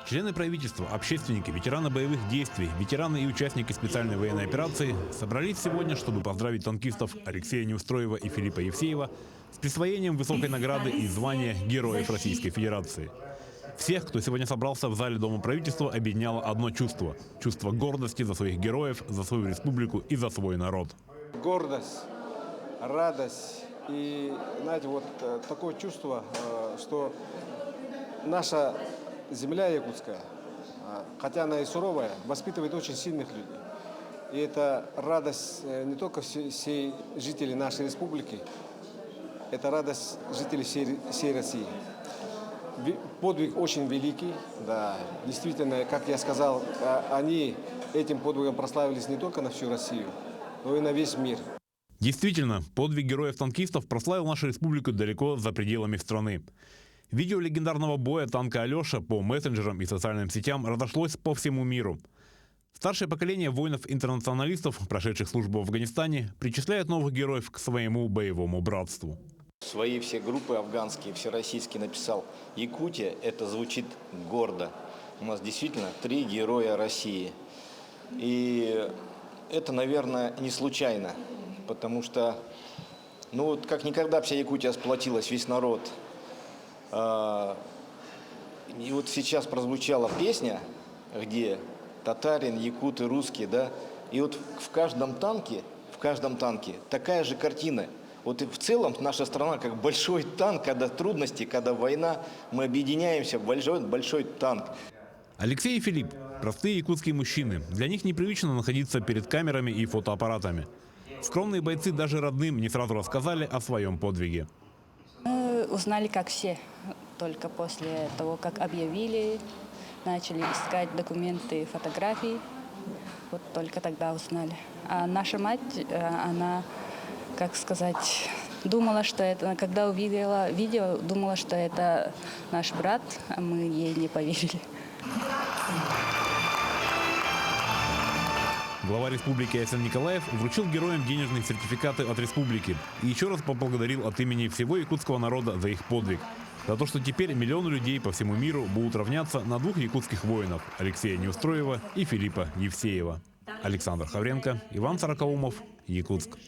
Члены правительства, общественники, ветераны боевых действий, ветераны и участники специальной военной операции собрались сегодня, чтобы поздравить танкистов Алексея Неустроева и Филиппа Евсеева с присвоением высокой награды и звания Героев Российской Федерации. Всех, кто сегодня собрался в зале Дома правительства, объединяло одно чувство – чувство гордости за своих героев, за свою республику и за свой народ. Гордость, радость и, знаете, вот такое чувство, что наша земля якутская, хотя она и суровая, воспитывает очень сильных людей. И это радость не только всей жителей нашей республики, это радость жителей всей России. Подвиг очень великий, да, действительно, как я сказал, они этим подвигом прославились не только на всю Россию, но и на весь мир. Действительно, подвиг героев-танкистов прославил нашу республику далеко за пределами страны. Видео легендарного боя танка «Алеша» по мессенджерам и социальным сетям разошлось по всему миру. Старшее поколение воинов-интернационалистов, прошедших службу в Афганистане, причисляет новых героев к своему боевому братству. Свои все группы афганские, всероссийские написал «Якутия» – это звучит гордо. У нас действительно 3 героя России. И это, наверное, не случайно, потому что, ну вот как никогда вся Якутия сплотилась, весь народ. И вот сейчас прозвучала песня, где татарин, якуты, русские, да, и вот в каждом танке такая же картина. Вот и в целом наша страна как большой танк, когда трудности, когда война, мы объединяемся в большой танк. Алексей и Филипп – простые якутские мужчины. Для них непривычно находиться перед камерами и фотоаппаратами. Скромные бойцы даже родным не сразу рассказали о своем подвиге. Мы узнали, как все, только после того, как объявили, начали искать документы, фотографии. Вот только тогда узнали. А наша мать, она, как сказать, думала, что это, когда увидела видео, думала, что это наш брат, а мы ей не поверили. Глава республики Айсен Николаев вручил героям денежные сертификаты от республики и еще раз поблагодарил от имени всего якутского народа за их подвиг. За то, что теперь миллионы людей по всему миру будут равняться на 2 якутских воинов – Алексея Неустроева и Филиппа Евсеева. Александр Хавренко, Иван Сорокаумов, Якутск.